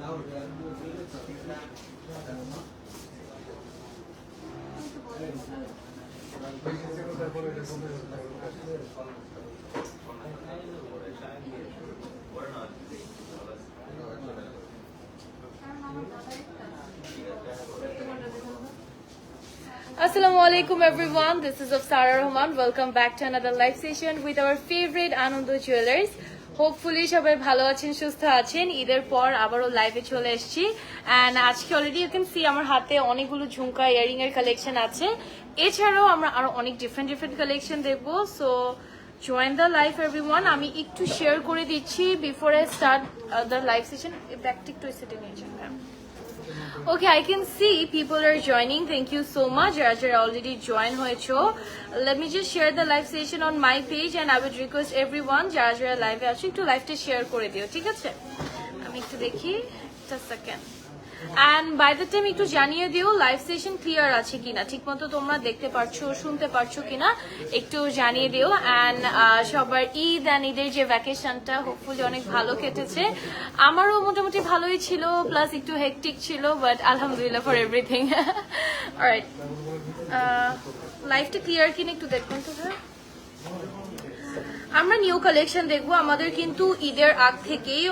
Assalamualaikum everyone, this is Afsara Rahman. Welcome back to another live session with our favorite Anando Jewelers. Hopefully সবাই ভালো আছেন, সুস্থ আছেন। ঈদের পর আবারও লাইভে চলে এসেছি and আজকে অলরেডি ইউ ক্যান সি আমার হাতে অনেকগুলো ঝুমকা ইয়ারিং এর কালেকশন আছে। এছাড়াও আমরা আরো অনেক ডিফারেন্ট কালেকশন দেখবো। So join the live everyone. আমি একটু শেয়ার করে দিচ্ছি before I start the live session. ব্যাকটা একটু সেটে নিয়ে যান। Okay, I can see people are joining. Thank you so much. Raja already joined hoyecho. Let me just share the live session on my page and I would request everyone Raja live ache to live ta share kore dio. ঠিক আছে? আমি একটু দেখি just a second. And by the time একটু জানিয়ে দিও live session clear আছে কিনা, ঠিকমতো তোমরা দেখতে পারছো শুনতে পারছো কিনা একটু জানিয়ে দিও। এন্ড সবার ঈদ এন্ড ঈদের যে ভ্যাকেশনটা হোপফুলি অনেক ভালো কেটেছে, আমারও মোটামুটি ভালোই ছিল, প্লাস একটু হেকটিক ছিল, বাট আলহামদুলিল্লাহ ফর এভরিথিং। অলরাইট, লাইভটা ক্লিয়ার কিনা একটু দেখবেন তো স্যার। আমরা নিউ কালেকশন দেখবো। আমাদের কিন্তু ঈদের আগ থেকেই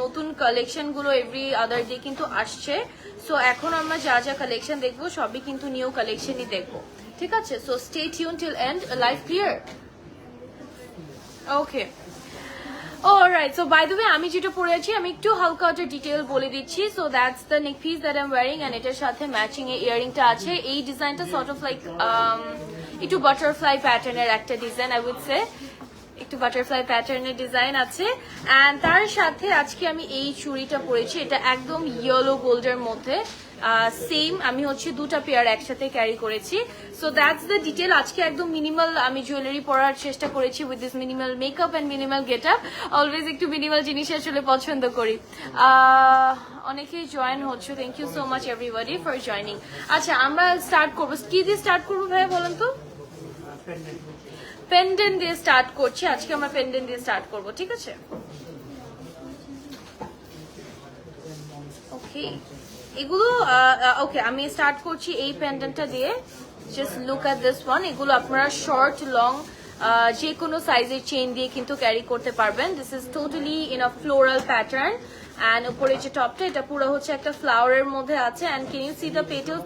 নতুন কালেকশন গুলো এভরি আদার ডে কিন্তু আসছে। সো এখন আমরা যা যা কালেকশন দেখবো সবই কিন্তু নিউ কালেকশনই দেখবো, ঠিক আছে? So stay tune till end. Live clear? Okay, alright. So by the way আমি যেটা পরে আছি আমি একটু হালকা একটা ডিটেইল বলে দিচ্ছি। So that's the neck piece that I am wearing and এটার সাথে ম্যাচিং এর ইয়ারিংটা আছে। এই ডিজাইনটা সর্ট অফ লাইক একটু বাটারফ্লাই প্যাটার্নের একটা ডিজাইন, আই উড সে একটু বাটারফ্লাই প্যাটার্নের ডিজাইন আছে। এন্ড তার সাথে আজকে আমি এই চুড়িটা পরেছি, এটা একদম ইয়েলো গোল্ডের মধ্যে। সেম আমি হচ্ছে দুটা পেয়ার একসাথে ক্যারি করেছি। So that's the detail. আজকে একদম মিনিমাল আমি জুয়েলারি পরার চেষ্টা করেছি with this minimal makeup and minimal get up. Always একটু মিনিমাল জিনিস আসলে পছন্দ করি। অনেকেই জয়েন হচ্ছে, thank you so much everybody for joining. আচ্ছা, আমরা স্টার্ট করবো। কি দিয়ে স্টার্ট করবো ভাইয়া বলেন তো? পেন্ডেন্ট দিয়ে স্টার্ট করছি। আজকে আমরা পেন্ডেন্ট দিয়ে স্টার্ট করব, ঠিক আছে? ওকে, এগুলো ওকে আমি স্টার্ট করছি এই পেন্ডেন্টটা দিয়ে। Just look at this one. এগুলো আপনারা শর্ট লং যে কোনো সাইজের চেইন দিয়ে কিন্তু ক্যারি করতে পারবেন। This is totally in a floral pattern and উপরে যে টপটা এটা পুরো হচ্ছে একটা ফ্লাওয়ারের মধ্যে আছে। And can you see the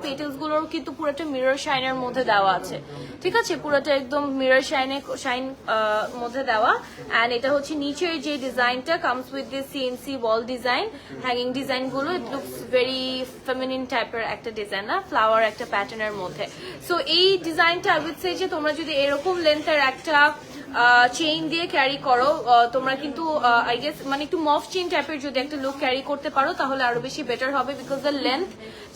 petals গুলোর কিন্তু পুরোটা মিরর শাইনের মধ্যে দেওয়া আছে, ঠিক আছে? পুরোটা একদম মিরর শাইন মধ্যে দেওয়া। এন্ড এটা হচ্ছে নিচের যে ডিজাইনটা comes with this CNC wall design, hanging design গুলো। ইট লুকস ভেরি ফেমিনিন টাইপের একটা ডিজাইন, না ফ্লাওয়ার একটা প্যাটার্নের মধ্যে। সো এই ডিজাইনটা আই উইড সে যে তোমরা যদি এরকম লেন্থের একটা চেইন দিয়ে ক্যারি করো, তোমরা কিন্তু আই গেস মানে একটু মফ চেইন টাইপের যদি একটা লুক ক্যারি করতে পারো তাহলে আরো বেশি বেটার হবে। বিকজ দ্য লেন্থ,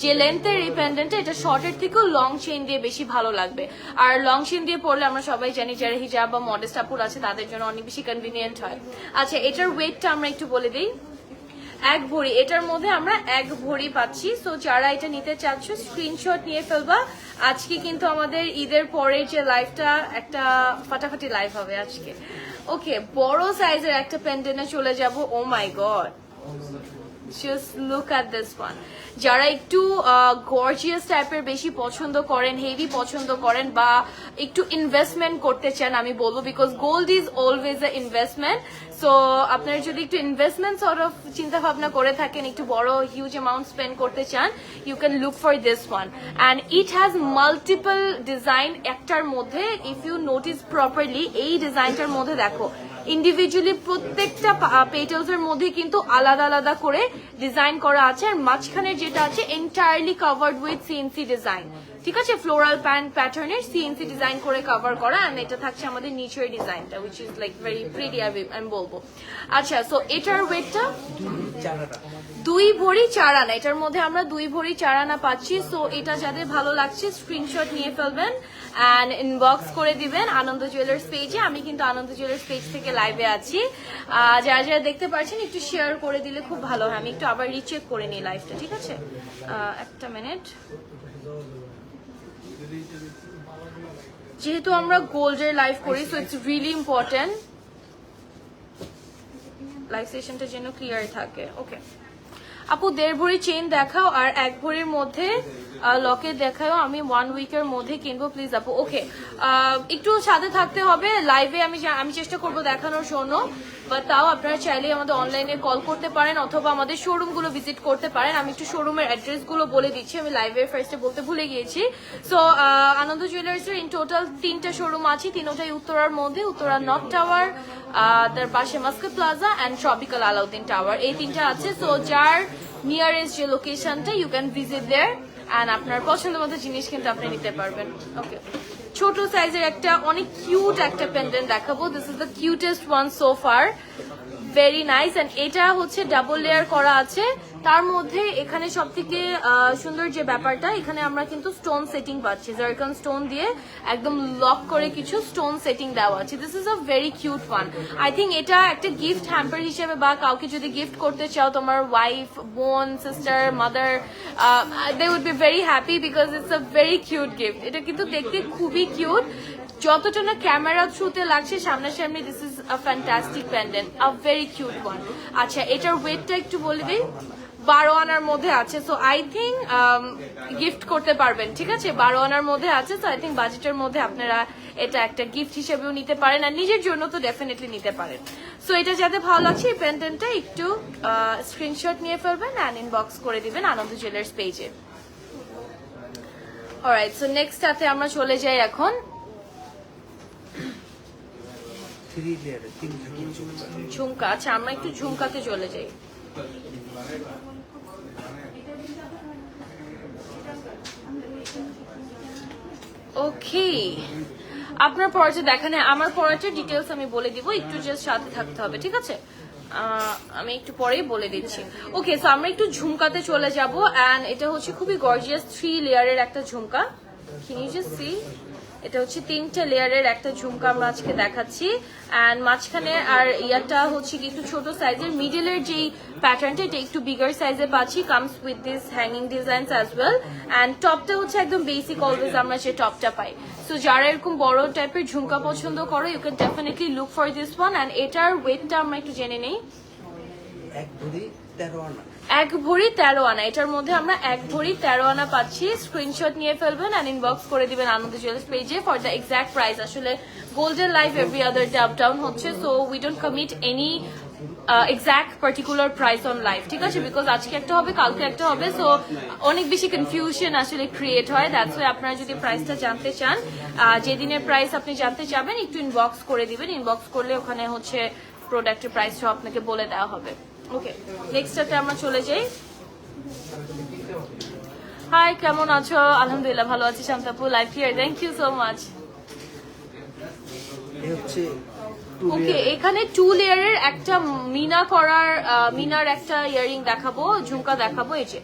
যে লেন্থের এই পেন্ডেন্টটা এটা শর্টের থেকেও লং চেইন দিয়ে বেশি ভালো লাগবে। আর লং চেইন দিয়ে পরলে আমরা সবাই জানি যারা হিজাব বা মডেস্ট আপুর আছে তাদের জন্য অনেক বেশি কনভিনিয়েন্ট হয়। আচ্ছা, এটার ওয়েটটা আমরা একটু বলে দিই। 1 ভরি, এটার মধ্যে আমরা 1 ভরি পাচ্ছি। সো যারা এটা নিতে চাচ্ছ স্ক্রিনশট নিয়ে ফেলবা। আজকে কিন্তু আমাদের ঈদের পরে যে লাইভটা একটা ফাটাফাটি লাইভ হবে আজকে। ওকে, বড় সাইজের একটা পেন্ডেন্টে চলে যাব। Oh my god, just look at this one. যারা একটু গর্জিয়াস টাইপের বেশি পছন্দ করেন, হেভি পছন্দ করেন, বা একটু ইনভেস্টমেন্ট করতে চান আমি বলবো, because gold is always a investment. So আপনারা যদি একটু ইনভেস্টমেন্ট সর্ট অফ চিন্তা ভাবনা করে থাকেন, একটু বড় হিউজ অ্যামাউন্ট স্পেন্ড করতে চান, you can look for this one. And it has multiple design একটার মধ্যে। ইফ ইউ নোটিস প্রপারলি এই ডিজাইনটার মধ্যে দেখো ইন্ডিভিজুয়ালি প্রত্যেকটা পেটেলস এর মধ্যে কিন্তু আলাদা আলাদা করে ডিজাইন করা আছে। আর মাঝখানের যেটা আছে entirely covered with CNC design, ঠিক আছে? ফ্লোরাল প্যাটার্নের সিএনসি ডিজাইন করে কভার করা। এন্ড এটা থাকছে আমাদের নিচের ডিজাইনটা, which is like very pretty আমি বলবো। আচ্ছা, সো এটার ওয়েটটা 2 ভরি 4 আনা। এটার মধ্যে আমরা 2 ভরি 4 আনা পাচ্ছি। সো এটা যাদের ভালো লাগছে স্ক্রিনশট নিয়ে ফেলবেন এন্ড ইনবক্স করে দিবেন আনন্দ জুয়েলার্স পেজে। আমি কিন্তু আনন্দ জুয়েলার্স পেজ থেকে লাইভে আছি। যারা যারা দেখতে পাচ্ছেন একটু শেয়ার করে দিলে খুব ভালো হয়। আমি একটু আবার রিচেক করে নিই লাইভটা, ঠিক আছে? একটা মিনিট। যেহেতু আমরা গোল্ডের লাইভ করি, so it's really important live সেশনটা যেন ক্লিয়ার থাকে। ওকে, আপু 1.5 ভরি চেইন দেখাও আর 1 ভরির মধ্যে লকেট দেখাও, আমি 1 উইকের মধ্যে কিনবো প্লিজ আপু। ওকে, একটু সাথে থাকতে হবে লাইভে, আমি চেষ্টা করবো দেখানোর জন্য, বাট তাও আপনারা চাইলে আমাদের অনলাইনে কল করতে পারেন অথবা আমাদের শোরুম গুলো ভিজিট করতে পারেন। আমি একটু শোরুমের অ্যাড্রেস গুলো বলে দিচ্ছি, আমি লাইভে ফার্স্টে বলতে ভুলে গিয়েছি। সো আনন্দ জুয়েলার্স এর ইন টোটাল 3টা শোরুম আছে, 3টাই উত্তরার মধ্যে, উত্তরা নর্থ টাওয়ার, তার পাশে Muscat Plaza and Tropical Alauddin tower, এই 3টা আছে। সো যার নিয়ারেস্ট যে লোকেশনটা, you can visit there and আপনার পছন্দ মতো জিনিস কিন্তু আপনি নিতে পারবেন। ওকে, ছোট সাইজের একটা অনেক কিউট একটা পেন্ডেন্ট দেখাবো। This is the cutest one so far, very nice. And এটা হচ্ছে ডাবল লেয়ার করা আছে, তার মধ্যে এখানে সব থেকে সুন্দর যে ব্যাপারটা, এখানে আমরা কিন্তু স্টোন সেটিং পাচ্ছি, জারকান স্টোন দিয়ে একদম লক করে কিছু স্টোন সেটিং দেওয়া আছে। This is a very cute one. I think এটা একটা গিফট হ্যাম্পার হিসেবে বা কাউকে যদি গিফট করতে চাও, তোমার ওয়াইফ, বোন, sister, mother, they would be very happy because it's a very cute gift. এটা কিন্তু দেখতে খুবই কিউট, যতটা না ক্যামেরা থ্রুতে লাগছে সামনাসামনি, this is a fantastic pendant, a very cute one. আচ্ছা, এটার ওয়েটটা একটু বলে দিই, 12 আনার মধ্যে আছে। সো আই থিঙ্ক গিফট করতে পারবেন, ঠিক আছে, 12 আনার মধ্যে আছে। সো আই থিঙ্ক বাজেটের মধ্যে আপনারা এটা একটা গিফট হিসেবেও নিতে পারেন, আর নিজের জন্য তো ডেফিনেটলি নিতে পারেন। সো এটা যাতে ভালো লাগছে, এই পেন্ডেন্টটা একটু স্ক্রিনশট নিয়ে ফেলবেন অ্যান্ড ইনবক্স করে দিবেন আনন্দ জুয়েলার্স পেজে। অলরাইট, সো নেক্সট সাথে আমরা চলে যাই এখন ঝুমকা। আচ্ছা, আমরা একটু ঝুমকাতে চলে যাই। ওকে, আপনার পড়াটা দেখানে, আমার পড়াটার ডিটেলস আমি বলে দিব, একটু জাস্ট সাথে থাকতে হবে, ঠিক আছে, আমি একটু পরেই বলে দিচ্ছি। ওকে, সো আমরা একটু ঝুমকাতে চলে যাব। অ্যান্ড এটা হচ্ছে খুবই গর্জিয়াস 3 লেয়ারের একটা ঝুমকা। ক্যান ইউ জাস্ট সি, এটা হচ্ছে 3টে লেয়ারের একটা ঝুমকা আমরা আজকে দেখাচ্ছি। অ্যান্ড মাঝখানে আর ইয়াটা হচ্ছে কি একটু ছোট সাইজের, মিডলের যেই প্যাটার্নটা এটা একটু বিগার সাইজে পাচ্ছি, comes with this hanging designs as well. And টপটা হচ্ছে একদম বেসিক, অলওয়েজ আমরা যে টপটা পাই। সো যারা এরকম বড় টাইপের ঝুমকা পছন্দ করো, you can definitely look for this one. And এটার ওয়েটটা আমরা একটু জেনে নেই। 1 ভরি 13 আনা। 1 ভরি 13 আনা, এটার মধ্যে আমরা 1 ভরি 13 আনা পাচ্ছি। স্ক্রিনশট নিয়ে ফেলবেন অ্যান্ড ইনবক্স করে দিবেন আনন্দ জুয়েলার্স পেজে ফর দ্য এক্সাক্ট প্রাইস। আসলে golden life every other day up down হচ্ছে, so we don't commit any exact particular price on life, ঠিক আছে, বিকজ আজকে একটা হবে কালকে একটা হবে, সো অনেক বেশি কনফিউশন আসলে ক্রিয়েট হয়। দ্যাটস ওয়াই আপনারা যদি প্রাইসটা জানতে চান, যেদিনের প্রাইস আপনি জানতে চাবেন, একটু ইনবক্স করে দিবেন। ইনবক্স করলে ওখানে হচ্ছে প্রোডাক্টের প্রাইস সব আপনাকে বলে দেওয়া হবে। ওকে, নেক্সটটাতে আমরা চলে যাই। হাই, কেমন আছো? আলহামদুলিল্লাহ ভালো আছি শান্তাপু, live here, thank you so much. এই হচ্ছে ওকে, এখানে 2 লেয়ারের একটা মিনার একটা ইয়ারিং দেখাবো, ঝুমকা দেখাবো। এই যে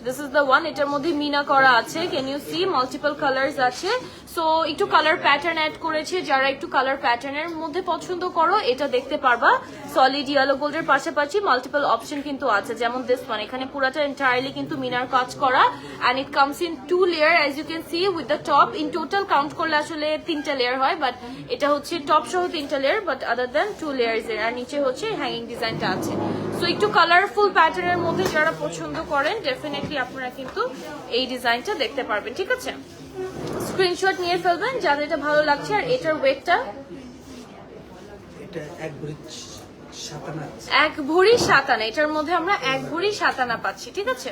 দিস ইজ দ্য ওয়ান, এটার মধ্যে মিনা করা আছে, can you see, multiple colours আছে। সো একটু কালার প্যাটার্ন অ্যাড করেছে, যারা একটু কালার প্যাটার্নের মধ্যে পছন্দ করো এটা দেখতে পারবা। সলিড ইয়েলো গোল্ডের পাশাপাশি মাল্টিপল অপশন কিন্তু আছে, যেমন দিস ওয়ান, এখানে পুরাটা এন্টায়ারলি কিন্তু মিনার কাজ করা। And it comes in 2 layer as you can see with the top. In total count করলে আসলে 3টা লেয়ার হয়, বাট এটা হচ্ছে টপ সহ 3টা layer, but other than 2 layers এর। আর নিচে হচ্ছে হ্যাঙ্গিং ডিজাইনটা আছে। সো একটু কালারফুল প্যাটার্নের মধ্যে যারা পছন্দ করেন, ডেফিনেটলি আপনারা কিন্তু এই ডিজাইনটা দেখতে পারবেন, ঠিক আছে। স্ক্রিনশট নিয়ে ফেলবেন যাদের এটা ভালো লাগছে। আর এটার ওয়েটটা এটা 1 ভরি 7 আনা। 1 ভরি 7 আনা, এটার মধ্যে আমরা 1 ভরি 7 আনা পাচ্ছি, ঠিক আছে।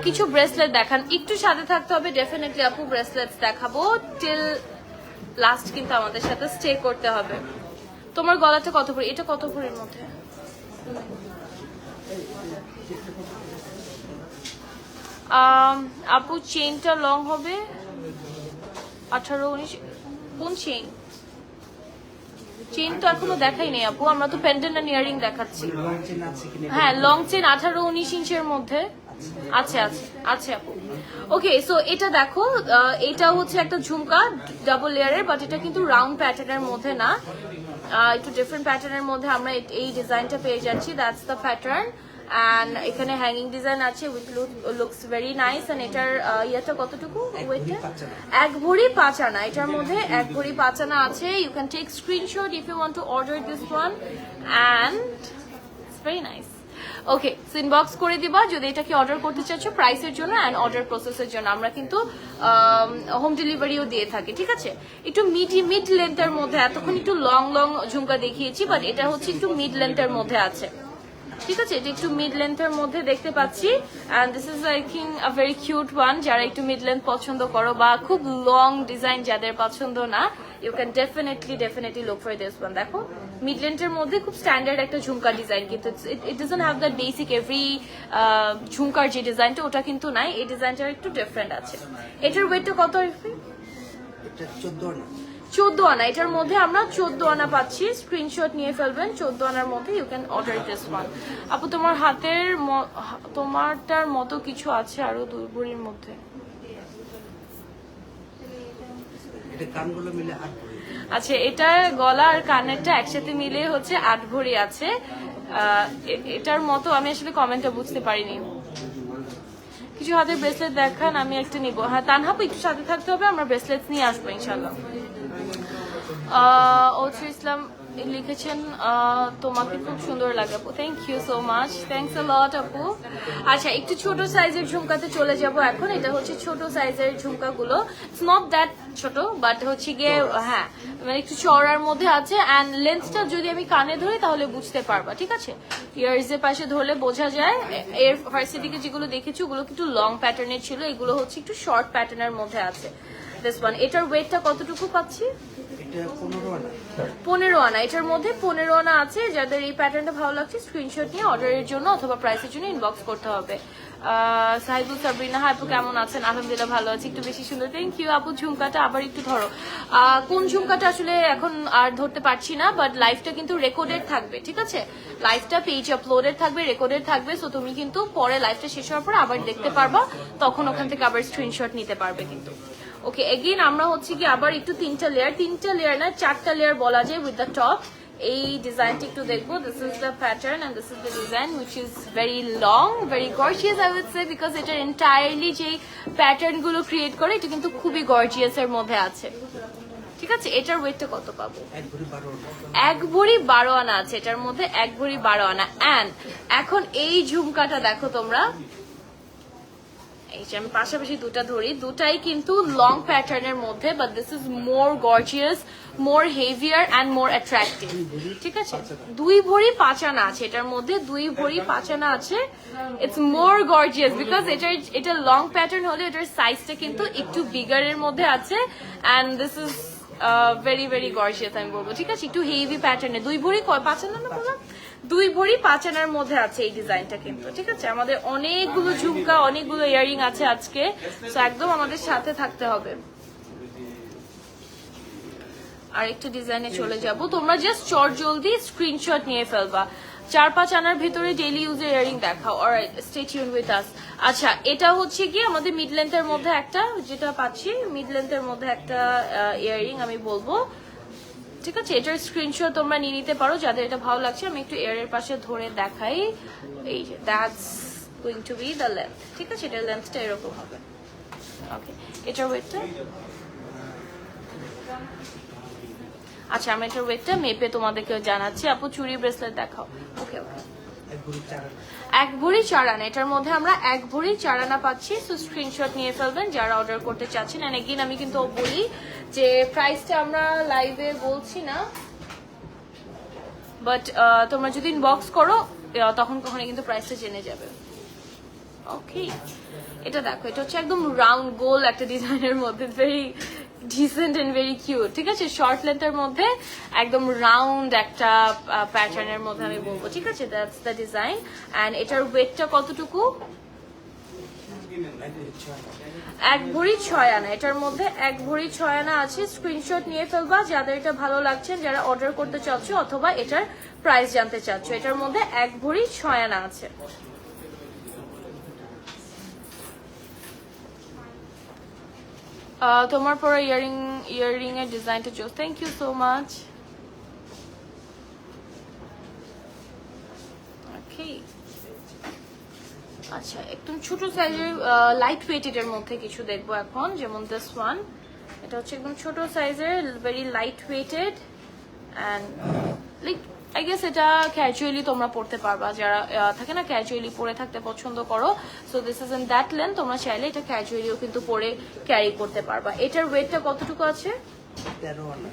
কিছু ব্রেসলেট দেখান, একটু সাথে থাকতে হবে, ডেফিনেটলি আপু ব্রেসলেটস দেখাবো টিল লাস্ট, কিন্তু আমাদের সাথে স্টে করতে হবে। তোমার গলাটা কত ভরি? এটা কত ভরির মধ্যে? আপু চেইনটা লং হবে 18-19। কোন চেইন? চেইন তো এখনো দেখাই নেই আপু, আমরা তো পেন্ডেন্ট আর ইয়ারিং দেখাচ্ছি। লং চেইন আছে কিনা? হ্যাঁ, লং চেইন 18-19 ইঞ্চের মধ্যে আছে আছে আপু। ওকে, সো এটা দেখো, এটা হচ্ছে একটা ঝুমকা ডাবল লেয়ারের, বাট এটা কিন্তু রাউন্ড প্যাটার্নের মধ্যে না, একটু ডিফারেন্ট প্যাটার্নের মধ্যে আমরা এই ডিজাইনটা পেয়ে যাচ্ছি। That's the pattern. অ্যান্ড এখানে হ্যাঙ্গিং ডিজাইন আছে with looks very nice. And এটার ইয়েটা কতটুকু? ওয়েটটা 1 ভরি 5 আনা, এটার মধ্যে 1 ভরি 5 আনা আছে। You can take screenshot if you want to order this one, and it's very nice. Okay, inbox করে দিবা যদি এটাকে অর্ডার করতে চাচ্ছ প্রাইসের জন্য অ্যান্ড অর্ডার প্রসেসের জন্য। আমরা কিন্তু হোম ডেলিভারিও দিয়ে থাকি, ঠিক আছে? একটু মিড লেন্থের মধ্যে, এতক্ষণ একটু লং ঝুমকা দেখিয়েছি, বাট এটা হচ্ছে একটু মিড লেন্থের মধ্যে আছে, ঠিক আছে? এটা একটু মিড লেন্থের মধ্যে দেখতে পাচ্ছি, and this is I think a very cute one. যারা একটু মিড লেন্থ পছন্দ করো বা খুব লং ডিজাইন যাদের পছন্দ না, you can definitely look for this one. দেখো মিড লেন্থের মধ্যে খুব স্ট্যান্ডার্ড একটা ঝুমকা ডিজাইন, কিন্তু it doesn't have that basic every ঝুমকার যে ডিজাইনটা ওটা কিন্তু নাই, এই ডিজাইনটা একটু ডিফারেন্ট আছে। এটার ওয়েটটা কত? এটা 14 আনা। 14 আনা, এটার মধ্যে আমরা 14 আনা পাচ্ছি। স্ক্রিনশট নিয়ে ফেলবেন, 14 আনার মধ্যে you can order this one. আপু তোমার হাতের তোমারটার মতো কিছু আছে আরো 2 ভরির মধ্যে। এটা কানগুলো মিলে 8 ভরি। আচ্ছা, এটা গলা আর কানেরটা একসাথে মিলে হচ্ছে 8 ভরি আছে। এটার মতো আমি আসলে কমেন্টটা বুঝতে পারিনি। কিছু হাতের ব্রেসলেট দেখান, আমি একটা নিব। হ্যাঁ তানহাপু, একটু সাথে থাকতে হবে, আমরা ব্রেসলেট নিয়ে আসবো ইনশাল্লাহ। ওচর ইসলাম লিখেছেন তোমাকে খুব সুন্দর লাগে আপু, thank you so much, thanks a lot আপু। আচ্ছা, একটু ছোট সাইজের ঝুমকাতে চলে যাব এখন। এটা হচ্ছে ছোট সাইজের ঝুমকাগুলো, ইটস নট দ্যাট ছোট, বাট হচ্ছে গিয়ে হ্যাঁ মানে একটু চওড়ার মধ্যে আছে, অ্যান্ড লেন্থটা যদি আমি কানে ধরি তাহলে বুঝতে পারবা, ঠিক আছে? ইয়ার্স এর পাশে ধরলে বোঝা যায়। এর ফার্স্ট দিকে যেগুলো দেখেছি ওগুলো একটু লং প্যাটার্নের ছিল, এগুলো হচ্ছে একটু শর্ট প্যাটার্নের মধ্যে আছে। দিস ওয়ান, এটার ওয়েটটা কতটুকু পাচ্ছি? এটা 15 আনা। 15 আনা, এটার মধ্যে 15 আনা আছে। যাদের এই প্যাটার্নটা ভালো লাগছে স্ক্রিনশট নিয়ে অর্ডারের জন্য অথবা প্রাইসের জন্য ইনবক্স করতে হবে। সাহিবুল সাবরিনা, হ্যাঁ আপু কেমন আছেন? আলহামদুলিল্লাহ ভালো আছি, একটু বেশি সুন্দর, থ্যাংক ইউ আপু। ঝুমকাটা আবার একটু ধরো। কোন ঝুমকাটা আসলে এখন আর ধরতে পারছি না, বাট লাইভটা কিন্তু রেকর্ডেড থাকবে, ঠিক আছে? লাইভটা পেজ আপলোডেড থাকবে, রেকর্ডেড থাকবে, সো তুমি কিন্তু পরে লাইভটা শেষ হওয়ার পর আবার দেখতে পারবা, তখন ওখান থেকে আবার স্ক্রিনশট নিতে পারবে কিন্তু। ওকে, এগেইন আমরা হচ্ছে কি আবার একটু 3টা লেয়ার না 4টা লেয়ার বলা যায় উইথ দ্য টপ। এই ডিজাইনটা একটু দেখবো। This is the pattern and this is the design which is very long, very gorgeous I would say, because এটার এন্টায়ারলি যে প্যাটার্ন গুলো ক্রিয়েট করে এটা কিন্তু খুবই গর্জিয়াস এর মধ্যে আছে, ঠিক আছে? এটার ওয়েটটা কত পাবো? 1 ভরি 12 আনা। 1 ভরি 12 আনা আছে এটার মধ্যে, 1 ভরি 12 আনা। অ্যান্ড এখন এই ঝুমকাটা দেখো তোমরা, এই যে আমি পাশাপাশি দুটা ধরি, দুটাই কিন্তু লং প্যাটার্নের মধ্যে, but this is more gorgeous, more heavier and more attractive, ঠিক আছে? 2 ভরি 5 আনা আছে এটার মধ্যে, 2 ভরি 5 আনা আছে। ইটস মোর গর্জিয়াস বিকজ এটা লং প্যাটার্ন হলে এটার সাইজটা কিন্তু একটু বিগারের মধ্যে আছে, and this is very gorgeous আমি বলবো, ঠিক আছে? একটু হেভি প্যাটার্নে 2 ভরি 5 আনা না বললাম, 2 ভরি 5 আনার মধ্যে আছে এই ডিজাইনটা কিন্তু, ঠিক আছে? আমাদের অনেকগুলো ঝুমকা, অনেকগুলো ইয়ারিং আছে আজকে, তো একদম আমাদের সাথে থাকতে হবে। আর একটু ডিজাইনে চলে যাব, তোমরা জাস্ট চটজলদি স্ক্রিনশট নিয়ে ফেলবা। 4-5 আনার ভিতরে ডেইলি ইউজের ইয়ারিং দেখাও। Alright, stay tune with us. আচ্ছা, এটা হচ্ছে কি আমাদের মিড লেন্থের মধ্যে একটা, যেটা পাচ্ছি মিড লেন্থের মধ্যে একটা ইয়ারিং আমি বলবো, ঠিক আছে? এটার স্ক্রিনশট তোমরা নিয়ে নিতে পারো যাদের এটা ভালো লাগছে। আমি একটু এয়ারের পাশে ধরে দেখাই, এই যে that's going to B the length, ঠিক আছে? এটার লেন্থটা এরকম হবে। ওকে, এটার ওয়েটটা, আচ্ছা আমি এটার ওয়েটটা মেপে তোমাদেরকে জানাচ্ছি। আপু চুরি ব্রেসলেট দেখাও। ওকে ওকে, 1 ভরি 4 আনা। 1 ভরি 4 আনা, এটার মধ্যে আমরা 1 ভরি 4 আনা পাচ্ছি। সো স্ক্রিনশট নিয়ে ফেলবেন যারা অর্ডার করতে চাচ্ছেন। এন্ড এগেইন আমি কিন্তু বলি যে প্রাইসটা আমরা লাইভে বলছি না, বাট তোমরা যদি ইনবক্স করো তখন কখনো কিন্তু প্রাইসটা জেনে যাবে। ওকে, এটা দেখো, এটা হচ্ছে একদম রাউন্ড গোল একটা ডিজাইনের মধ্যে, very decent and very cute, ঠিক আছে? শর্ট লেন্থের মধ্যে একদম রাউন্ড একটা প্যাটার্নের মধ্যে আমি বলবো, ঠিক আছে? That's the design. অ্যান্ড এটার ওয়েটটা কতটুকু? 1 ভরি 6 আনা, এটার মধ্যে 1 ভরি 6 আনা আছে। স্ক্রিনশট নিয়ে ফেলবা যাদের এটা ভালো লাগছে, যারা অর্ডার করতে চাচ্ছ অথবা এটার প্রাইস জানতে চাচ্ছ। এটার মধ্যে 1 ভরি 6 আনা আছে। তোমার পরে ইয়ারিং এর ডিজাইনটা জোস, থ্যাংক ইউ সো মাচ। ওকে, আচ্ছা একদম ছোট সাইজের লাইট ওয়েটেড এর মধ্যে কিছু দেখবো এখন, যেমন দিস ওয়ান। এটা হচ্ছে একদম ছোট সাইজের, very light weighted and like I guess এটা ক্যাজুয়ালি তোমরা পড়তে পারবা, যারা থাকে না ক্যাজুয়ালি পরে থাকতে পছন্দ করো। So this is in that length, তোমরা চাইলে এটা ক্যাজুয়ালিও কিন্তু পরে ক্যারি করতে পারবা। এটার ওয়েটটা কতটুকু আছে? 13 আনা।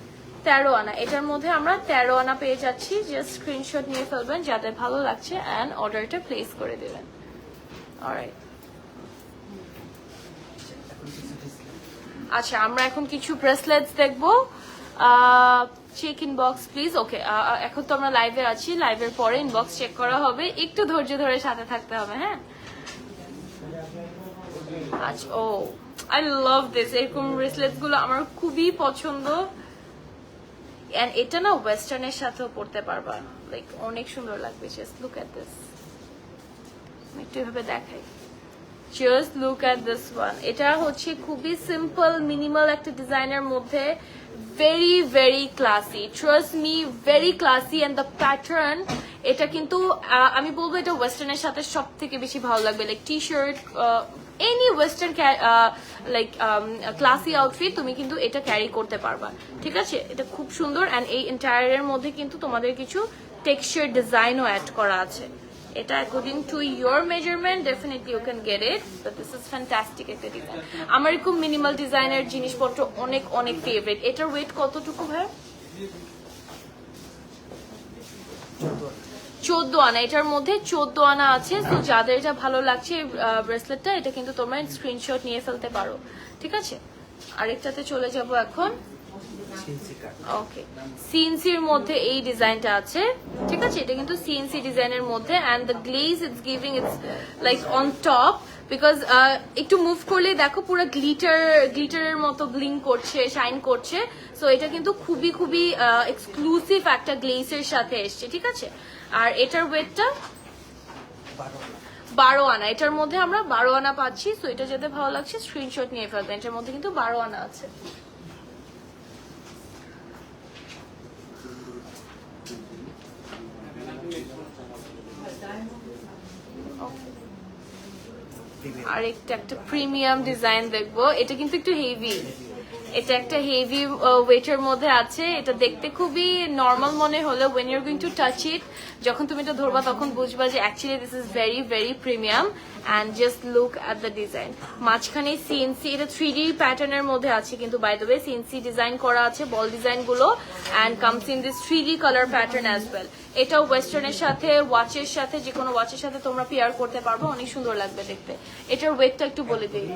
13 আনা। এটার মধ্যে আমরা 13 আনা পেয়ে যাচ্ছি। জাস্ট স্ক্রিনশট নিয়ে ফেলবেন যাদের ভালো লাগছে অ্যান্ড অর্ডারটা প্লেস করে দেবেন। অলরাইট, আচ্ছা আমরা এখন কিছু ব্রেসলেটস দেখবো। Check inbox please. ওকে, এখন তো আমরা লাইভে আছি, লাইভের পরে ইনবক্স চেক করা হবে, একটু ধৈর্য ধরে সাথে থাকতে হবে। হ্যাঁ, আচ্ছা, ও আই লাভ দিস, এরকম ব্রেসলেটস গুলো আমার খুবই পছন্দ। এন্ড এটা না ওয়েস্টার্নের সাথেও পড়তে পারবা, লাইক অনেক সুন্দর লাগবে। জাস্ট লুক এট দিস, আমি একটু এভাবে দেখাই। Just look at this one. এটা হচ্ছে খুবই সিম্পল মিনিমাল একটা ডিজাইনের মধ্যে, very very classy, trust me, very classy. And the pattern, এটা কিন্তু আমি বলবো এটা ওয়েস্টার্নের সাথে সব থেকে বেশি ভালো লাগবে। Like T shirt, any western like classy outfit তুমি কিন্তু এটা ক্যারি করতে পারবা। ঠিক আছে, এটা খুব সুন্দর। অ্যান্ড এই এন্টায়ারের মধ্যে কিন্তু তোমাদের কিছু টেক্সচার ডিজাইনও অ্যাড করা আছে। এটা according to your measurement definitely you can get it, but this is fantastic একটা ডিজাইন। আমার খুব মিনিমাল ডিজাইনের জিনিসপত্র অনেক অনেক ফেভারিট। এটার ওয়েট কতটুকু ভাই? 14 আনা। এটার মধ্যে 14 আনা আছে। তো যাদের এটা ভালো লাগছে ব্রেসলেটটা, এটা কিন্তু তোমরা স্ক্রিনশট নিয়ে ফেলতে পারো। ঠিক আছে, আরেকটাতে চলে যাব এখন। ওকে, সিএনসির মধ্যে এই ডিজাইনটা আছে। ঠিক আছে, এটা কিন্তু সিএনসি ডিজাইনের মধ্যে। And the glaze it's giving it's like on top, because একটু মুভ করলে দেখো পুরো গ্লিটারের মতো ব্লিং করছে, শাইন করছে। সো এটা কিন্তু খুবই খুবই এক্সক্লুসিভ একটা গ্লেজের সাথে এসছে। ঠিক আছে, আর এটার ওয়েটটা 12 আনা। এটার মধ্যে আমরা 12 আনা পাচ্ছি। সো এটা যেতে ভালো লাগছে স্ক্রিনশট নিয়ে ফেলবেন। এটার মধ্যে কিন্তু 12 আনা আছে। আর একটা প্রিমিয়াম ডিজাইন দেখবো। এটা কিন্তু একটু হেভি, এটা একটা হেভি ওয়েটের মধ্যে আছে। এটা দেখতে খুবই নর্মাল মনে হলেও when you're going to touch it, যখন তুমি এটা ধরবা তখন বুঝবা যে actually this is very very premium. And just look at the design. মাঝখানে সিএনসি, এটা 3D প্যাটার্নের মধ্যে আছে কিন্তু by the way CNC design করা আছে বল ডিজাইন গুলো। And comes in this 3D colour pattern as well. এটা ওয়েস্টার্নের সাথে, ওয়াচের সাথে, যে কোনো ওয়াচের সাথে তোমরা পেয়ার করতে পারবো, অনেক সুন্দর লাগবে দেখতে। এটার ওয়েটটা একটু বলে দিই।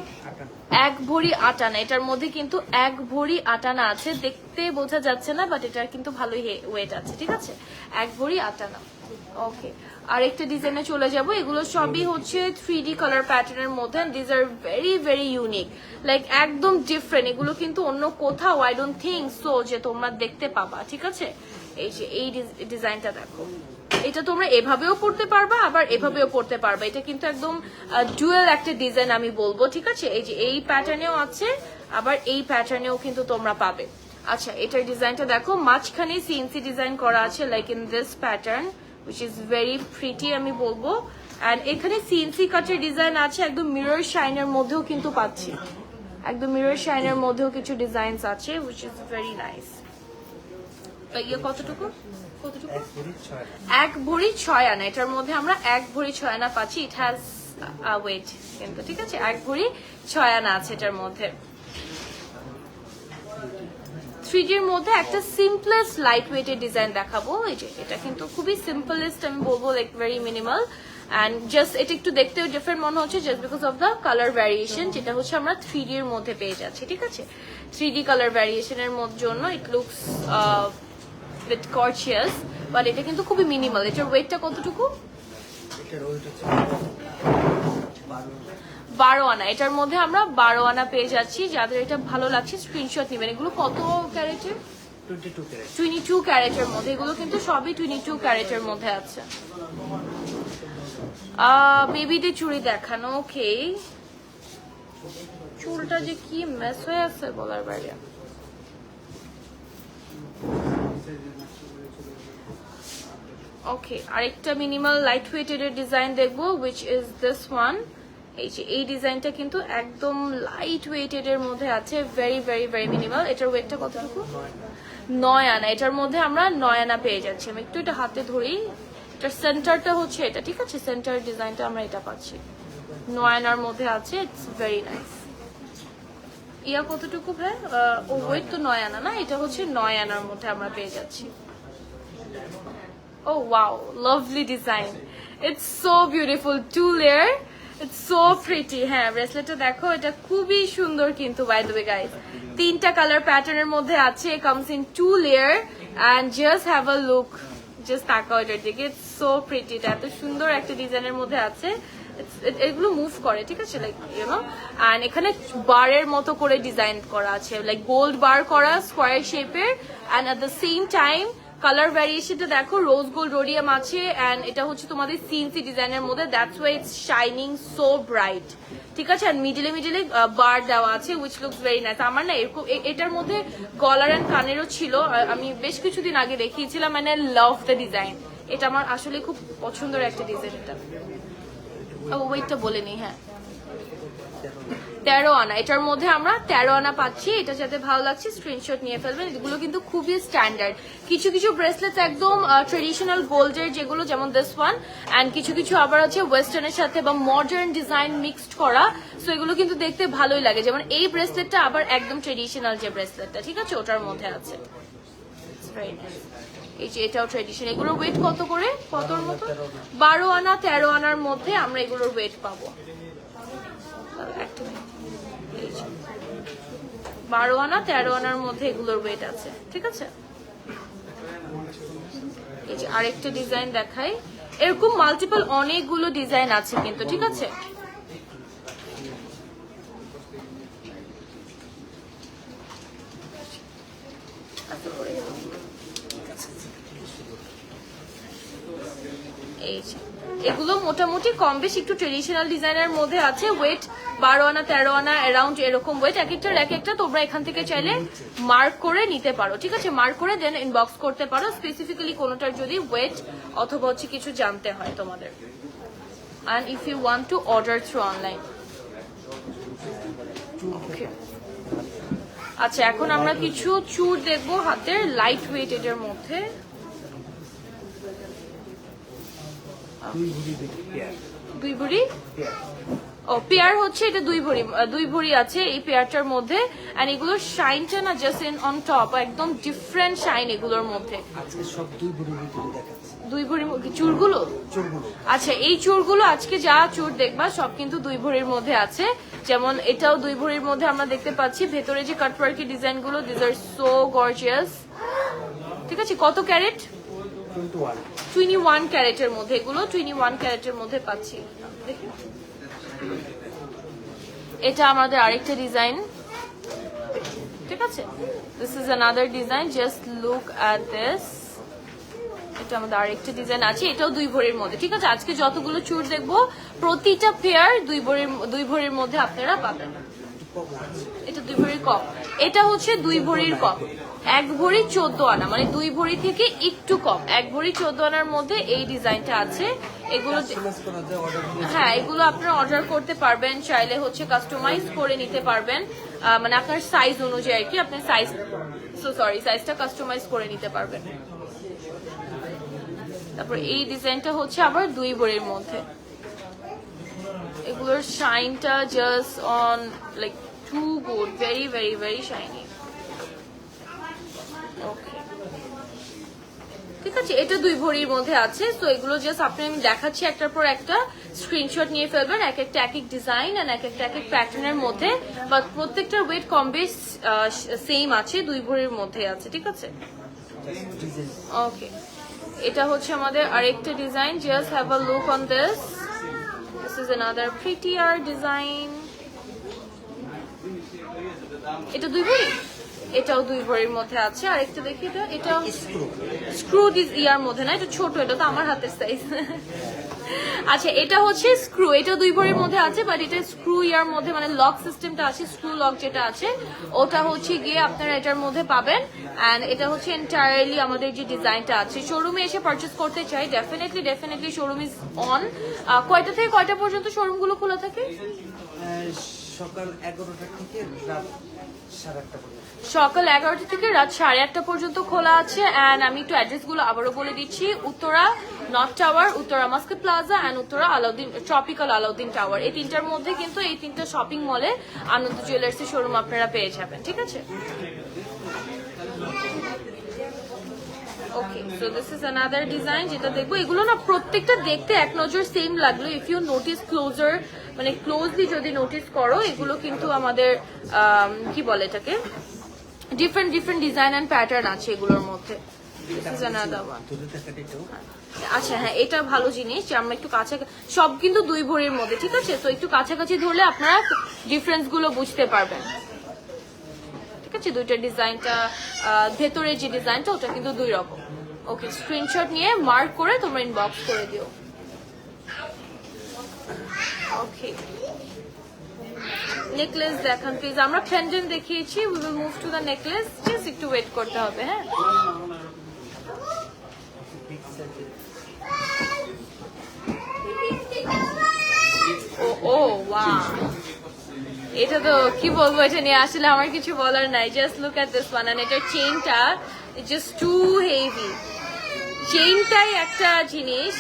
1 ভরি 8 আনা। এটার মধ্যে কিন্তু 1 ভরি 8 আনা আছে। দেখতে বোঝা যাচ্ছে না, বাট এটার কিন্তু ভালোই ওয়েট আছে। ঠিক আছে, 1 ভরি 8 আনা। ওকে, আরেকটা ডিজাইনে চলে যাব। এগুলো সবই হচ্ছে 3D কালার প্যাটার্নের মধ্যে। This are very very unique, like একদম ডিফারেন্ট। এগুলো কিন্তু অন্য কোথাও আই ডোন্ট থিঙ্ক সো যে তোমরা দেখতে পাবা। ঠিক আছে, এই যে এই ডিজাইনটা দেখো, এটা তোমরা এভাবেও পড়তে পারবা আবার এভাবেও পড়তে পারবা। এটা কিন্তু একদম ডুয়েল একটা ডিজাইন আমি বলবো। ঠিক আছে, এই যে এই প্যাটার্নেও আছে, আবার এই প্যাটার্নেও কিন্তু তোমরা পাবে। আচ্ছা, এটার ডিজাইনটা দেখো, মাঝখানে সিএনসি ডিজাইন করা আছে like in this pattern which is very pretty আমি বলবো। এন্ড এখানে সিএনসি কাটের ডিজাইন আছে, একদম মিরর শাইনের মধ্যেও কিন্তু পাচ্ছি, একদম মিরর শাইনের মধ্যেও কিছু ডিজাইনস আছে which is very nice। ইয়ে কতটুকু? 1 ভরি 6 আনা। এটার মধ্যে আমরা 1 ভরি 6 আনা পাচ্ছি। ইট হ্যাজ ওয়েট কিন্তু। ঠিক আছে, 1 ভরি 6 আনা আছে এটার মধ্যে। 3D এর মধ্যে একটা সিম্পলেস্ট লাইট ওয়েটের ডিজাইন দেখাবো। এই যে এটা কিন্তু খুবই সিম্পলেস্ট আমি বলবো, like very minimal. And just এটা একটু দেখতেও ডিফারেন্ট মনে হচ্ছে just because of the colour variation, যেটা হচ্ছে আমরা 3D এর মধ্যে পেয়ে যাচ্ছি। ঠিক আছে, 3D কালার ভ্যারিয়েশনের জন্য it looks bit gorgeous, but এটা কিন্তু খুবই মিনিমাল। এটার ওয়েটটা কতটুকু? 12 আনা। এটার মধ্যে আমরা 12 আনা পেয়ে যাচ্ছি। যাদের এটা ভালো লাগছে স্ক্রিনশট নেবেন। এগুলো কত ক্যারেটের? 22 ক্যারেটের মধ্যে। এগুলো কিন্তু সবই 22 ক্যারেটের মধ্যে আছে। বেবিদের চুড়ি দেখানো। ওকে, চুলটা যে কি মেস হয়ে আছে বলার বাইরে। ওকে, আরেকটা মিনিমাল লাইট ওয়েটেড ডিজাইন দেখবো which is this one। এই যে এই ডিজাইনটা কিন্তু একদম লাইট ওয়েটেড এর মধ্যে আছে, ভেরি ভেরি ভেরি মিনিমাল। এটার ওয়েটটা কতটুকু? 9 আনা, এটার মধ্যে আমরা 9 আনা পেয়ে যাচ্ছি। আমি একটু এটা হাতে ধরি, এটার সেন্টারটা হচ্ছে এটা, ঠিক আছে? সেন্টার ডিজাইনটা আমরা এটা পাচ্ছি, 9 আনার মধ্যে আছে। It's very nice. ইয়া কতটুকু ভাই? ও ওয়েট তো 9 আনা না, এটা হচ্ছে 9 আনার মধ্যে আমরা পেয়ে যাচ্ছি। Oh wow, lovely design. It's so beautiful, 2 layer. It's so pretty. হ্যাঁ, ব্রেসলেটটা দেখো, এটা খুবই সুন্দর কিন্তু বাই দ্য ওয়ে গাইস। 3টা কালার প্যাটার্নের মধ্যে আছে, comes in 2 layer and just have a look. Just তাকাও এটার দিকে, it's so pretty. এটা এত সুন্দর একটা ডিজাইনের মধ্যে আছে। এগুলো মুভ করে, ঠিক আছে, লাইক ইউ নো। এন্ড এখানে বারের মতো করে ডিজাইন করা আছে, লাইক গোল্ড বার করা স্কোয়ার শেপের। And at the same time colour ভ্যারিয়েশনটা দেখো, রোজ গোল্ড রোডিয়াম আছে। এন্ড এটা হচ্ছে তোমাদের সিএনসি ডিজাইনের মধ্যে, that's why it's shining so bright, ঠিক আছে? আর মিডিলে মিডিলে বার দেওয়া আছে, উইচ লুকস ভেরি নাইস। আমার না এরকম এটার মধ্যে গলার এন্ড কানেরও ছিল, আমি বেশ কিছুদিন আগে দেখিয়েছিলাম, মানে লাভ দ্য ডিজাইন। এটা আমার আসলে খুব পছন্দের একটা ডিজাইন। এটা ওয়েটটা বলে নি, হ্যাঁ 13 আনা, এটার মধ্যে আমরা 13 আনা পাচ্ছি। এটা যাতে ভালো লাগছে স্ক্রিনশট নিয়ে ফেলবেন। এগুলো কিন্তু খুবই স্ট্যান্ডার্ড। কিছু কিছু ব্রেসলেটস একদম ট্রেডিশনাল গোল্ডের যেগুলো, যেমন দিস ওয়ান, এন্ড কিছু কিছু আবার আছে ওয়েস্টার্নের সাথে বা মডার্ন ডিজাইন মিক্সড করা। সো এগুলো কিন্তু দেখতে ভালোই লাগে। যেমন এই ব্রেসলেটটা আবার একদম ট্রেডিশনাল যে ব্রেসলেটটা, ঠিক আছে, ওটার মধ্যে আছে। এই যে এটাও ট্রেডিশন। এগুলোর ওয়েট কত করে, কতর মতো? 12 আনা 13 আনার মধ্যে আমরা এগুলোর ওয়েট পাবো। 12 আনা 13 আনার মধ্যে এগুলোর ওয়েট আছে, ঠিক আছে? এই যে আরেকটা ডিজাইন দেখাই, এরকম মাল্টিপল অনেকগুলো ডিজাইন আছে কিন্তু, ঠিক আছে? এগুলো মোটামুটি কম বেশ একটু ট্রেডিশনাল ডিজাইনের মধ্যে আছে। ওয়েট 12 আনা 13 আনা অ্যারাউন্ড এরকম ওয়েট। এক একটা তোমরা এখান থেকে চাইলে মার্ক করে নিতে পারো, ঠিক আছে? মার্ক করে দেন ইনবক্স করতে পারো, স্পেসিফিক্যালি কোনোটার যদি ওয়েট অথবা হচ্ছে কিছু জানতে হয় তোমাদের। and if you want to order through online. Okay. আচ্ছা, এখন আমরা কিছু চূড় দেখবো হাতের, লাইট ওয়েট এর মধ্যে। দুই ভরি ও পেয়ার হচ্ছে, এটা দুই ভরি আছে এই পেয়ারটার মধ্যে। এন্ড এগুলোর শাইনটা না জাস্ট অন টপ, একদম ডিফারেন্ট শাইন এগুলোর মধ্যে। আজকে সব দুই ভরি দেখাচ্ছি। 2 ভরি চূড়গুলো? আচ্ছা, এই চূড়গুলো আজকে যা চূড় দেখবা সব কিন্তু 2 ভরির মধ্যে আছে। যেমন এটাও 2 ভরির মধ্যে আমরা দেখতে পাচ্ছি। ভেতরে যে কাটওয়ার্কের ডিজাইন গুলো, দিস আর সো গর্জিয়াস, ঠিক আছে? কত ক্যারেট? 21 ক্যারেটের মধ্যে, এগুলো 21 ক্যারেটের মধ্যে পাচ্ছি। এটা আমাদের আরেকটা ডিজাইন, ঠিক আছে? This is another design, just look at this. এটা আমাদের আরেকটা ডিজাইন আছে, এটাও 2 ভরির মধ্যে, ঠিক আছে? আজকে যতগুলো চূড় দেখবো প্রতিটা পেয়ার 2 ভরির মধ্যে আপনারা পাবেন। এটা 2 ভরির কম, এটা হচ্ছে 2 ভরির কম। 1 ভরি 14 আনা, মানে 2 ভরি থেকে একটু কম। 1 ভরি 14 আনার মধ্যে এই ডিজাইনটা আছে। এগুলো হ্যাঁ, এগুলো আপনারা অর্ডার করতে পারবেন, চাইলে হচ্ছে কাস্টমাইজ করে নিতে পারবেন, মানে আপনার সাইজ অনুযায়ী আর কি। আপনার সাইজটা কাস্টমাইজ করে নিতে পারবেন। তারপর এই ডিজাইনটা হচ্ছে আবার 2 ভরির মধ্যে। এগুলোর শাইনটা just on like too good, very very very shiny. Okay, ঠিক আছে? এটা 2 ভরির মধ্যে আছে। তো এগুলো জাস্ট আপনি, আমি দেখাচ্ছি একটার পর একটা, স্ক্রিনশট নিয়ে ফেলবেন। এক একটা এক এক ডিজাইন আর এক একটা এক এক প্যাটার্নের মধ্যে, বাট প্রত্যেকটার ওয়েট কম বেশ সেম আছে, 2 ভরির মধ্যে আছে, ঠিক আছে? ওকে, এটা হচ্ছে আমাদের আরেকটা design, just have a look on this. This is another প্রিটিয়ার design. এটা 2 ভরি, এটাও 2 ভরির মধ্যে আছে। আরেকটা দেখি, এটা স্ক্রু ইয়ার মধ্যে না, এটা ছোট, এটা তো আমার হাতের সাইজ। আচ্ছা, এটা হচ্ছে স্ক্রু, এটা 2 ভরির মধ্যে আছে, বাট এটা স্ক্রু ইয়ার মধ্যে, মানে লক সিস্টেমটা আছে, স্ক্রু লক যেটা আছে ওটা হচ্ছে গিয়ে আপনারা এটার মধ্যে পাবেন। এন্ড এটা হচ্ছে এন্টায়ারলি আমাদের যে ডিজাইনটা আছে। শোরুমে এসে পারচেস করতে চাই, ডেফিনেটলি শোরুম ইজ অন। কয়টা থেকে কয়টা পর্যন্ত শোরুমগুলো খোলা থাকে? সকাল 11টা থেকে রাত 8:30 পর্যন্ত। সকাল 11টা থেকে রাত 8:30 পর্যন্ত খোলা আছে। অ্যান্ড আমি একটু অ্যাড্রেসগুলো আবারও বলে দিচ্ছি। Uttara north tower, Uttara Muscat plaza and Uttara Alauddin tropical Alauddin tower, এই তিনটার মধ্যে কিন্তু এই তিনটা শপিং মলে আনন্দ জুয়েলার্সের শোরুম আপনারা পেয়ে যাবেন, ঠিক আছে? Okay, so this is another design যেটা দেখবো। এগুলো না প্রত্যেকটা দেখতে এক নজর সেম লাগলো, ইফ ইউ নোটিস ক্লোজার, মানে ক্লোজলি যদি নোটিস করো, এগুলো কিন্তু আমাদের কি বলে এটাকে, different different design and pattern আছে এগুলোর মধ্যে। This is another one. আচ্ছা হ্যাঁ, এটা ভালো জিনিস যে আমরা একটু কাছাকাছি, সব কিন্তু 2 ভরির মধ্যে, ঠিক আছে? তো একটু কাছাকাছি ধরলে আপনারা ডিফারেন্স গুলো বুঝতে পারবেন, ঠিক আছে? দুইটা ডিজাইনটা, ভেতরের যে ডিজাইনটা ওটা কিন্তু 2 রকম। ওকে, স্ক্রিনশট নিয়ে মার্ক করে তোমরা ইনবক্স করে দিও। ওকে, নেকলেস দেখান প্লিজ। আমরা পেন্ডেন্ট দেখিয়েছি, we will move to the necklace, just একটু ওয়েট করতে হবে। হ্যাঁ, ও ওয়াও, এটা তো কি বলবো, এটা নিয়ে আসলে আমার কিছু বলার নাই। Just look at this one. And এটার চেইনটা জাস্ট টু হেভি। চেইনটাই একটা জিনিস,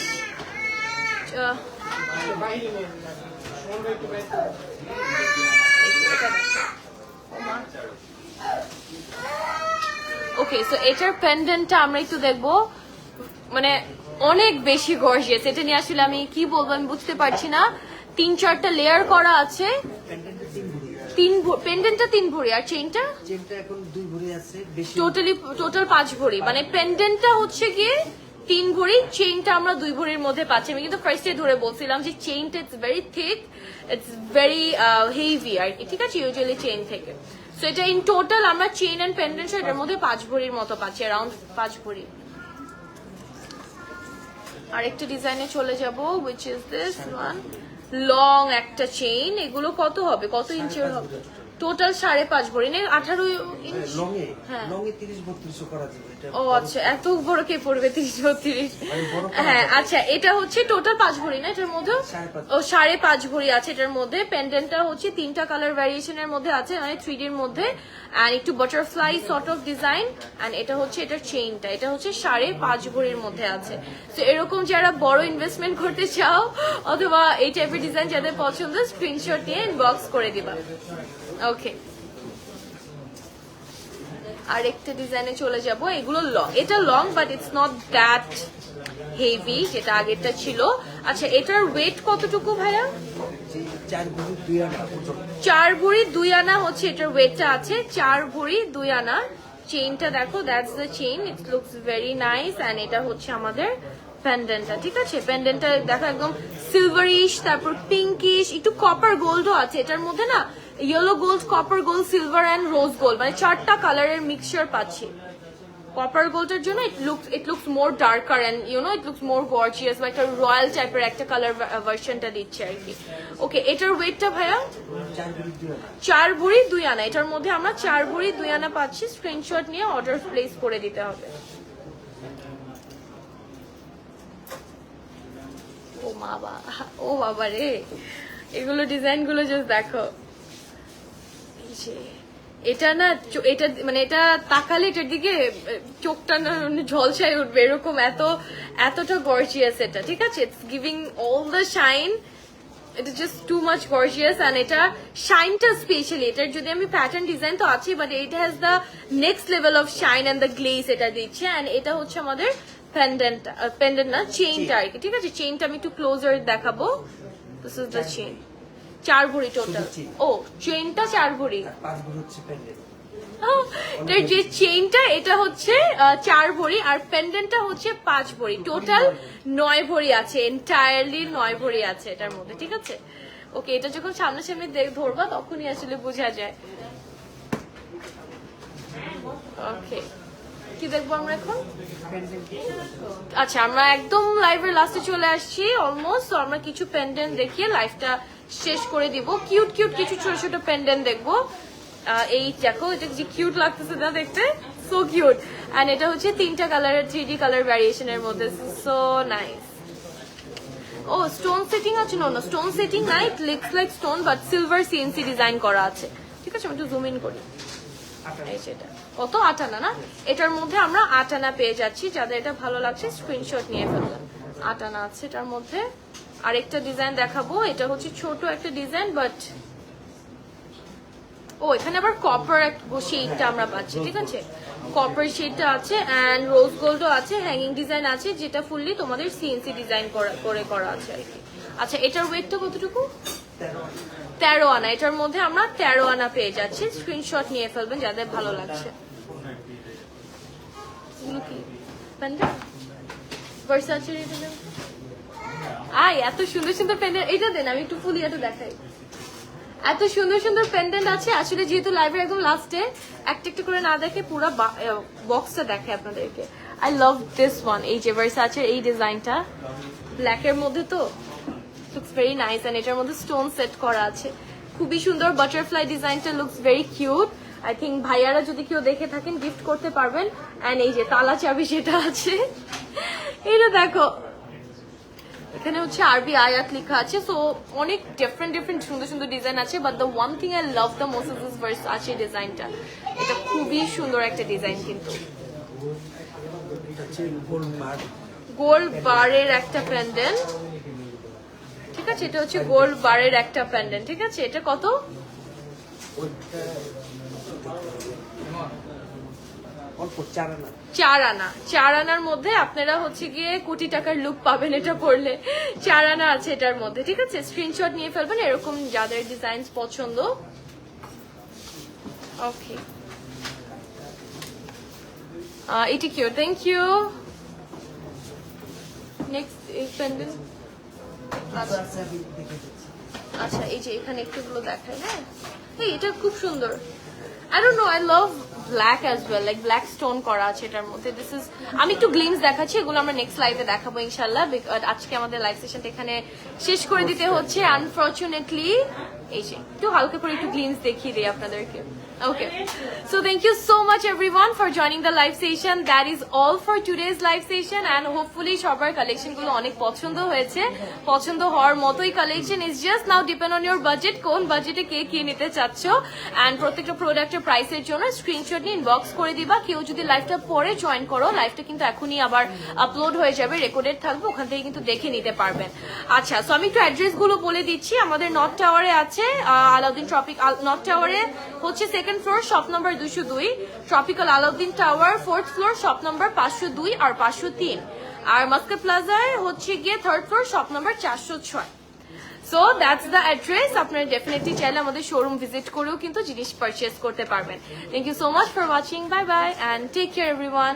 ওকে। সো এটার পেন্ডেন্টটা আমরা একটু দেখবো, মানে অনেক বেশি গর্জিয়াস। এটা নিয়ে আসলে আমি কি বলবো আমি বুঝতে পারছি না। 3-4টা লেয়ার করা আছে। পেন্ডেন্টটা 3 ভরি আর চেইনটা এখন 2 ভরি আছে, বেশি টোটাল 5 ভরি। মানে পেন্ডেন্টটা হচ্ছে গিয়ে 3 ভরি, চেইনটা আমরা 2 ভরির মধ্যে পাচ্ছি। আমি কিন্তু ফার্স্টে ধরে বলছিলাম যে চেইনটা it's very thick, it's very heavy আর কি, ঠিক আছে, ইউজুয়ালি চেইন থেকে। সো এটা ইন টোটাল আমরা চেইন এন্ড পেন্ডেন্ট এটার মধ্যে 5 ভরির মতো পাচ্ছি, অ্যারাউন্ড 5 ভরি। আরেকটা ডিজাইনে চলে যাব, which is this one, long একটা চেইন। এগুলো কত হবে, কত ইঞ্চের হবে? টোটাল 5.5 ভরি, 18 ইঞ্চ। হ্যাঁ, 30-32 করা যাবে। ও আচ্ছা, এত বড় কে পড়বে 30-32? হ্যাঁ আচ্ছা, এটা হচ্ছে টোটাল 5 ভরি না এটার মধ্যে? ও 5.5 ভরি আছে এটার মধ্যে। পেন্ডেন্টটা হচ্ছে 3টা কালার ভ্যারিয়েশনের মধ্যে আছে, মানে 3D এর মধ্যে, এন্ড একটু butterfly sort of design. And এটা হচ্ছে এটার চেইনটা, এটা হচ্ছে 5.5 ভরির মধ্যে আছে। তো এরকম যারা বড় ইনভেস্টমেন্ট করতে চাও অথবা এই টাইপের ডিজাইন যাদের পছন্দ, স্ক্রিনশট নিয়ে ইনবক্স করে দিবা। ওকে, আরেকটা ডিজাইনে চলে যাব। এগুলো লং, এটা long but it's not that heavy যেটা আগেরটা ছিল। আচ্ছা, এটার ওয়েট কতটুকু ভাইয়া? 4 ভরি 2 আনা। 4 ভরি 2 আনা হচ্ছে এটার ওয়েটটা আছে, 4 ভরি 2 আনা। চেইনটা দেখো, that's the chain, it looks very nice. And এটা হচ্ছে আমাদের পেন্ডেন্টটা, ঠিক আছে? পেন্ডেন্টটা দেখো একদম সিলভারিশ, তারপর পিঙ্কিশ, একটু কপার গোল্ডও আছে এটার মধ্যে, না yellow gold, copper gold, silver and rose gold, মানে 4টা কালারের মিক্সচার পাচ্ছি। কপার গোল্ডের জন্য it looks more darker and you know it looks more gorgeous, like a royal টাইপের একটা কালার ভার্সনটা দিচ্ছে আর কি। ওকে, এটার ওয়েটটা ভাইয়া 4 ভরি 2 আনা। এটার মধ্যে আমরা 4 ভরি 2 আনা পাচ্ছি। স্ক্রিনশট নিয়ে অর্ডার প্লেস করে দিতে হবে। ও বাবা রে, এগুলো ডিজাইন গুলো জাস্ট দেখো। এটা না, এটা মানে এটা তাকালে এটার দিকে চোখটা না ঝলসায় উঠবে, এরকম এতটা গর্জিয়াস এটা, ঠিক আছে? It's giving all the shine, এটা just too much gorgeous. And এটা শাইনটা স্পেশালি, এটার যদি আমি প্যাটার্ন ডিজাইন তো আছে, বাট এটা has the next level of shine and the glaze এটা দিচ্ছে। এন্ড এটা হচ্ছে আমাদের পেন্ডেন্ট না, চেইনটা আর কি, ঠিক আছে? চেইনটা আমি একটু ক্লোজার দেখাবো। দিস ইজ দ্য চেইন, 4 ভরি টোটাল। ও, চেইনটা 4 ভরি, 5 ভরি হচ্ছে পেন্ডেন্ট। এটার যে চেইনটা এটা হচ্ছে 4 ভরি আর পেন্ডেন্টটা হচ্ছে 5 ভরি, টোটাল 9 ভরি আছে, এন্টায়ারলি 9 ভরি আছে এটার মধ্যে, ঠিক আছে? ওকে, এটা যখন সামনাসামনি ধরবা তখনই আসলে বোঝা যায়। ওকে, কি দেখবো আমরা এখন? আচ্ছা, আমরা একদম লাইভের লাস্টে চলে আসছি অলমোস্ট। তো আমরা কিছু পেন্ডেন্ট দেখিয়ে লাইভটা শেষ করে দিব। কিউট কিউট কিছু ছোট ছোট পেন্ডেন্ট দেখবো। এই দেখো, এটা যে কিউট লাগতেছে না দেখতে, সো কিউট। এন্ড এটা হচ্ছে 3টা কালারের 3D কালার ভ্যারিয়েশনের মধ্যে, সো নাইস। ও, স্টোন সেটিং আছে? না, স্টোন সেটিং নাই, it looks like stone but silver CNC design করা আছে, ঠিক আছে? আমি একটু জুম ইন করি। আটানা। এই যেটা কত 8 আনা না, এটার মধ্যে আমরা 8 আনা পেয়ে যাচ্ছি। যাদের এটা ভালো লাগছে স্ক্রিনশট নিয়ে ফেলবেন। 8 আনা আছে এটার মধ্যে। আরেকটা ডিজাইন দেখাবো, এটা হচ্ছে ছোট একটা ডিজাইন বাট ও এখানে আবার কপার শেডটা আমরা পাচ্ছি, ঠিক আছে কপার শেডটা আছে এন্ড রোজ গোল্ডও আছে, হ্যাঙ্গিং ডিজাইন আছে যেটা ফুললি তোমাদের সিএনসি ডিজাইন করা আছে আর কি। আচ্ছা এটার ওয়েটটা কতটুকু? 13 আনা। এটার মধ্যে আমরা 13 আনা পেয়ে যাচ্ছি। স্ক্রিনশট নিয়ে ফেলবেন যাদের ভালো লাগছে। এগুলো কি পেন্ডেন্ট? ভার্সাচের এটা দেন। এত সুন্দর সুন্দর পেন্ডেন্ট, এটা দেন আমি একটু ফুলিয়াটা দেখাই। এত সুন্দর সুন্দর পেন্ডেন্ট আছে। আসলে যেহেতু লাইভের একদম লাস্টে একটা একটা করে না দেখে পুরো বক্সটা দেখে আপনাদেরকে। I love this one. এই যে ভার্সাচের এই ডিজাইনটা ব্ল্যাকের মধ্যে তো লুকস ভেরি নাইস এন্ড এটার মধ্যে স্টোন সেট করা আছে, খুবই সুন্দর। বাটারফ্লাই ডিজাইনটা looks very cute. I think ভাইয়ারা যদি কেউ দেখে থাকেন গিফট করতে পারবেন। এন্ড এই যে তালা চাবি সেটা আছে, এটা দেখো এখানে হচ্ছে আরবি আয়াত লেখা আছে। সো অনেক ডিফারেন্ট ডিফারেন্ট সুন্দর সুন্দর ডিজাইন আছে, but the one thing I love the most is this Versace ডিজাইনটা। এটা খুবই সুন্দর একটা ডিজাইন কিন্তু। এটা হচ্ছে গোল্ড বার। গোল্ড বারের একটা প্যান্ডেন্ট, ঠিক আছে এটা হচ্ছে গোল্ড বারের একটা প্যান্ডেন্ট, ঠিক আছে এটা কত? ওইটা অল্প 4 আনা। 4 আনা। 4 আনার মধ্যে আপনারা হচ্ছে গিয়ে কোটি টাকার লুক পাবেন এটা পরলে। 4 আনা আছে এটার মধ্যে, ঠিক আছে স্ক্রিনশট নিয়ে ফেলবেন এরকম যাদের ডিজাইন পছন্দ। ওকে এটি কিউ, থ্যাংক ইউ। নেক্সট এই প্যান্ডেন্ট। আছে আমি দেখে দিচ্ছি। আচ্ছা এই যে এখানে একটুগুলো দেখাই। হ্যাঁ এই এটা খুব সুন্দর। I don't know, I love black as well, like black stone করা আছে এটার মধ্যে। দিস ইজ, আমি একটু গ্লিমস দেখাচ্ছি, এগুলো আমরা নেক্সট লাইভে দেখাবো ইনশাআল্লাহ। আজকে আমাদের লাইভ সেশনটা এখানে শেষ করে দিতে হচ্ছে আনফরচুনেটলি। এই যে একটু হালকা করে একটু গ্লিমস দেখিয়ে দিই আপনাদেরকে। Okay, so thank you so much everyone for joining the live session. That is all for today's live session and hopefully সবার কালেকশন গুলো অনেক পছন্দ হয়েছে। পছন্দ হওয়ার মতোই collection, is just now depend on your budget, কোন বাজেটে কে কি নিতে চাচ্ছ। and প্রত্যেকটা প্রোডাক্টের প্রাইসের জন্য স্ক্রিনশট নিয়ে ইনবক্স করে দিবা। কেউ যদি লাইভটা পরে জয়েন করো, লাইভটা কিন্তু এখনই আবার আপলোড হয়ে যাবে, রেকর্ডেড থাকবে, ওখান থেকে কিন্তু দেখে নিতে পারবেন। আচ্ছা সো আমি একটু অ্যাড্রেস গুলো বলে দিচ্ছি। আমাদের নর্থ টাওয়ারে আছে আলাউদ্দিন ট্রপিক, নর্থ টাওয়ারে হচ্ছে second floor shop number 202, tropical Alauddin tower 4th floor shop number 502 আর 503, আর মাস্কাট প্লাজায় হচ্ছে গিয়ে 3rd floor shop number 406। So that's the address. আপনারা ডেফিনেটলি চাইলে আমাদের শোরুম ভিজিট করেও কিন্তু জিনিস পারচেজ করতে পারবেন। Thank you so much for watching, bye bye and take care everyone.